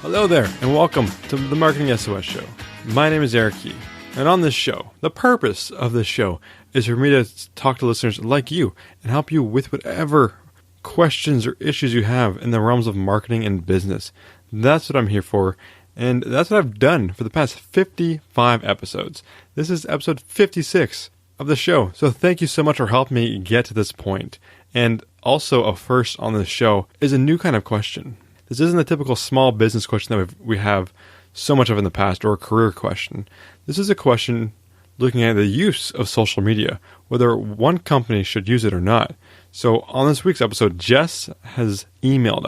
Hello there, and welcome to the Marketing SOS Show. My name is Eric Key, and on this show, the purpose of this show is for me to talk to listeners like you and help you with whatever questions or issues you have in the realms of marketing and business. That's what I'm here for, and that's what I've done for the past 55 episodes. This is episode 56 of the show, so thank you so much for helping me get to this point. And also a first on this show is a new kind of question. This isn't the typical small business question that we have so much of in the past, or a career question. This is a question looking at the use of social media, whether one company should use it or not. So on this week's episode, Jess has emailed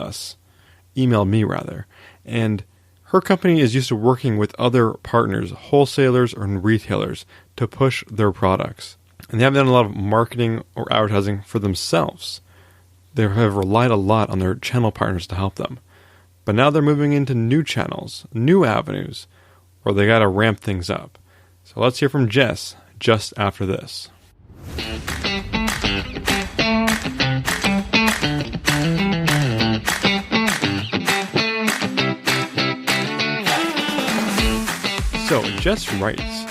me, and her company is used to working with other partners, wholesalers or retailers, to push their products. And they haven't done a lot of marketing or advertising for themselves. They have relied a lot on their channel partners to help them. But now they're moving into new channels, new avenues, where they got to ramp things up. So let's hear from Jess just after this. So Jess writes,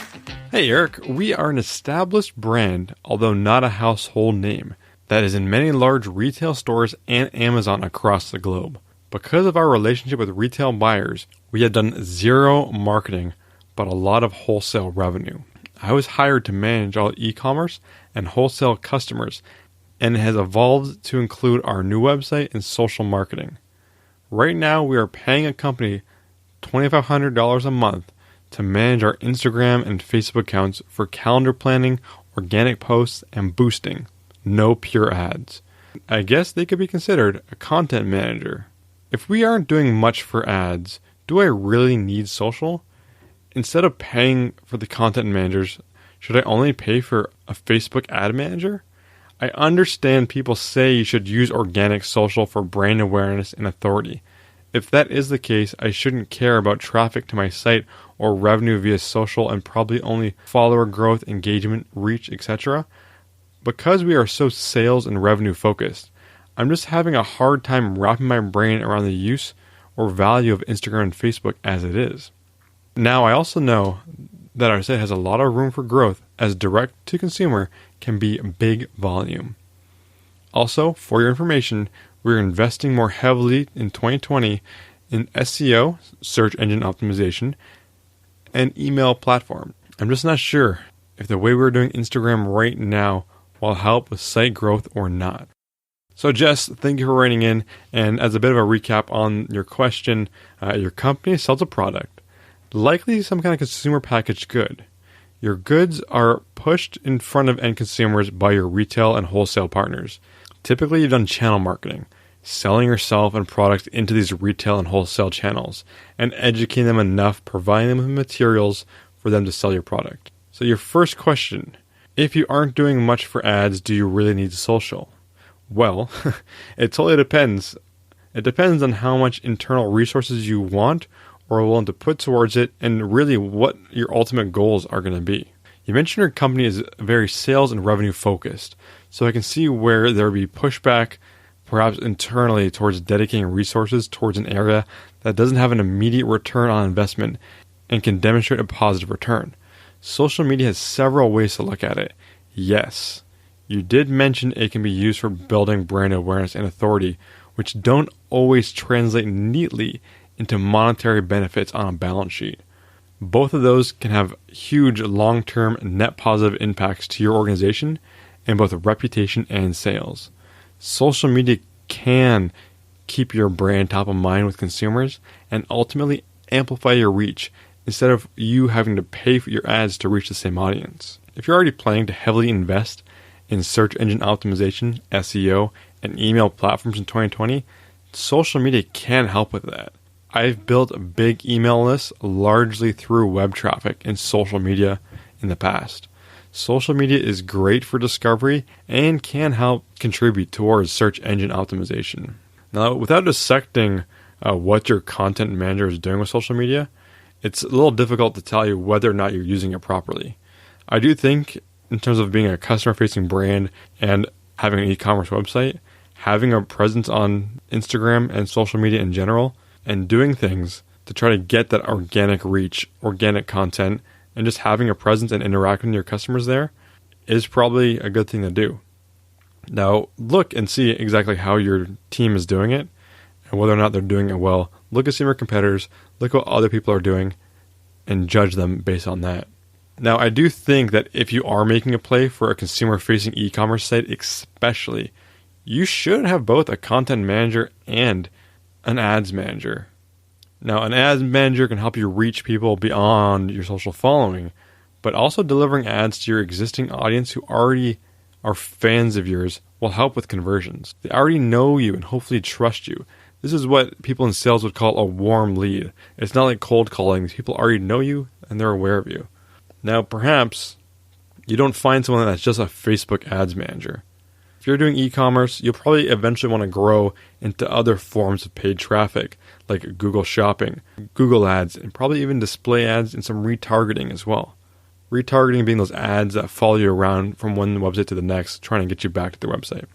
"Hey Eric, we are an established brand, although not a household name, that is in many large retail stores and Amazon across the globe. Because of our relationship with retail buyers, we have done zero marketing, but a lot of wholesale revenue. I was hired to manage all e-commerce and wholesale customers, and it has evolved to include our new website and social marketing. Right now, we are paying a company $2,500 a month to manage our Instagram and Facebook accounts for calendar planning, organic posts, and boosting. No pure ads. I guess they could be considered a content manager. If we aren't doing much for ads, do I really need social? Instead of paying for the content managers, should I only pay for a Facebook ad manager? I understand people say you should use organic social for brand awareness and authority. If that is the case, I shouldn't care about traffic to my site or revenue via social and probably only follower growth, engagement, reach, etc. Because we are so sales and revenue focused, I'm just having a hard time wrapping my brain around the use or value of Instagram and Facebook as it is. Now, I also know that our site has a lot of room for growth, as direct-to-consumer can be big volume. Also, for your information, we're investing more heavily in 2020 in SEO, search engine optimization, and email platform. I'm just not sure if the way we're doing Instagram right now will help with site growth or not." So Jess, thank you for writing in, and as a bit of a recap on your question, your company sells a product, likely some kind of consumer packaged good. Your goods are pushed in front of end consumers by your retail and wholesale partners. Typically, you've done channel marketing, selling yourself and products into these retail and wholesale channels, and educating them enough, providing them with materials for them to sell your product. So your first question, if you aren't doing much for ads, do you really need social? Well, it totally depends. It depends on how much internal resources you want or are willing to put towards it, and really what your ultimate goals are going to be. You mentioned your company is very sales and revenue focused, so I can see where there would be pushback perhaps internally towards dedicating resources towards an area that doesn't have an immediate return on investment and can demonstrate a positive return. Social media has several ways to look at it. Yes, you did mention it can be used for building brand awareness and authority, which don't always translate neatly into monetary benefits on a balance sheet. Both of those can have huge long-term net positive impacts to your organization in both reputation and sales. Social media can keep your brand top of mind with consumers and ultimately amplify your reach instead of you having to pay for your ads to reach the same audience. If you're already planning to heavily invest in search engine optimization, SEO, and email platforms in 2020, social media can help with that. I've built big email lists largely through web traffic and social media in the past. Social media is great for discovery and can help contribute towards search engine optimization. Now, without dissecting what your content manager is doing with social media, it's a little difficult to tell you whether or not you're using it properly. I do think, in terms of being a customer-facing brand and having an e-commerce website, having a presence on Instagram and social media in general, and doing things to try to get that organic reach, organic content, and just having a presence and interacting with your customers there is probably a good thing to do. Now, look and see exactly how your team is doing it and whether or not they're doing it well. Look at some of your competitors, look what other people are doing, and judge them based on that. Now, I do think that if you are making a play for a consumer-facing e-commerce site especially, you should have both a content manager and an ads manager. Now, an ads manager can help you reach people beyond your social following, but also delivering ads to your existing audience who already are fans of yours will help with conversions. They already know you and hopefully trust you. This is what people in sales would call a warm lead. It's not like cold calling. These people already know you and they're aware of you. Now, perhaps you don't find someone that's just a Facebook ads manager. If you're doing e-commerce, you'll probably eventually want to grow into other forms of paid traffic, like Google Shopping, Google Ads, and probably even display ads and some retargeting as well. Retargeting being those ads that follow you around from one website to the next, trying to get you back to their website.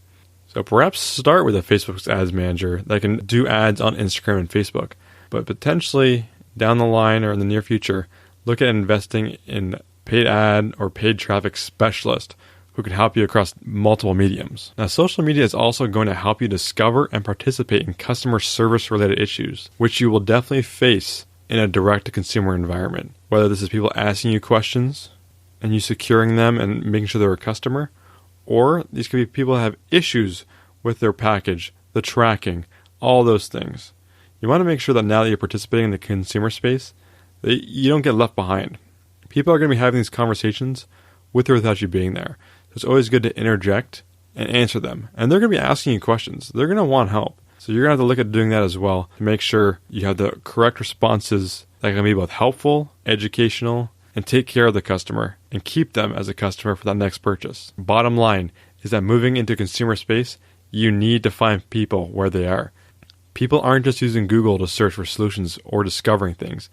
So perhaps start with a Facebook ads manager that can do ads on Instagram and Facebook, but potentially down the line or in the near future, look at investing in paid ad or paid traffic specialist who can help you across multiple mediums. Now, social media is also going to help you discover and participate in customer service related issues, which you will definitely face in a direct-to-consumer environment. Whether this is people asking you questions and you securing them and making sure they're a customer, or these could be people that have issues with their package, the tracking, all those things. You want to make sure that now that you're participating in the consumer space, that you don't get left behind. People are going to be having these conversations with or without you being there. So it's always good to interject and answer them. And they're going to be asking you questions. They're going to want help. So you're going to have to look at doing that as well to make sure you have the correct responses that can be both helpful, educational, and take care of the customer and keep them as a customer for that next purchase. Bottom line is that moving into consumer space, you need to find people where they are. People aren't just using Google to search for solutions or discovering things.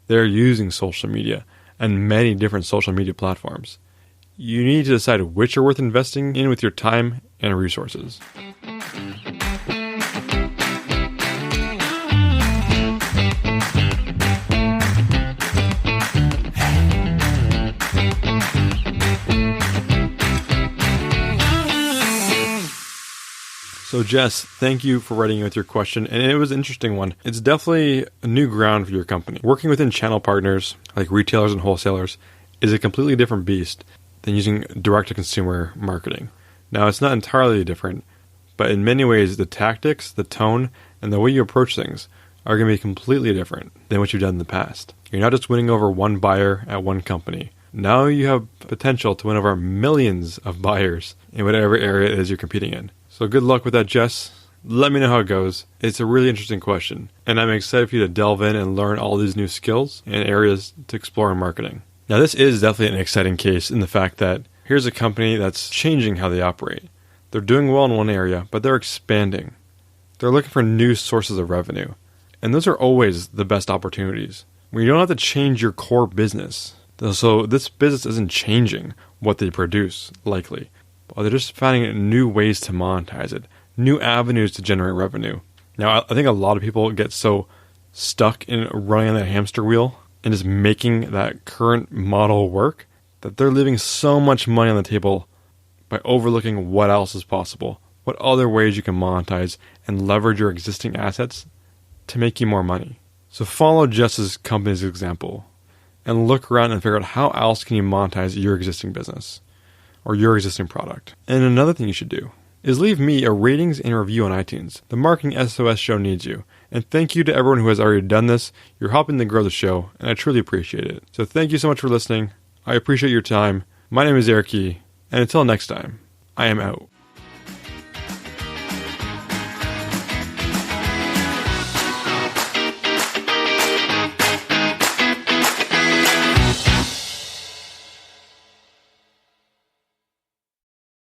They're using social media and many different social media platforms. You need to decide which are worth investing in with your time and resources. So Jess, thank you for writing with your question, and it was an interesting one. It's definitely a new ground for your company. Working within channel partners, like retailers and wholesalers, is a completely different beast than using direct-to-consumer marketing. Now, it's not entirely different, but in many ways, the tactics, the tone, and the way you approach things are going to be completely different than what you've done in the past. You're not just winning over one buyer at one company. Now you have potential to win over millions of buyers in whatever area it is you're competing in. So good luck with that, Jess. Let me know how it goes. It's a really interesting question, and I'm excited for you to delve in and learn all these new skills and areas to explore in marketing. Now, this is definitely an exciting case in the fact that here's a company that's changing how they operate. They're doing well in one area, but they're expanding. They're looking for new sources of revenue, and those are always the best opportunities, where you don't have to change your core business. So this business isn't changing what they produce, likely. But they're just finding new ways to monetize it, new avenues to generate revenue. Now, I think a lot of people get so stuck in running on that hamster wheel and just making that current model work that they're leaving so much money on the table by overlooking what else is possible, what other ways you can monetize and leverage your existing assets to make you more money. So follow Jess's company's example and look around and figure out how else can you monetize your existing business or your existing product. And another thing you should do is leave me a ratings and review on iTunes. The Marketing SOS show needs you. And thank you to everyone who has already done this. You're helping to grow the show, and I truly appreciate it. So thank you so much for listening. I appreciate your time. My name is Eric Key, and until next time, I am out.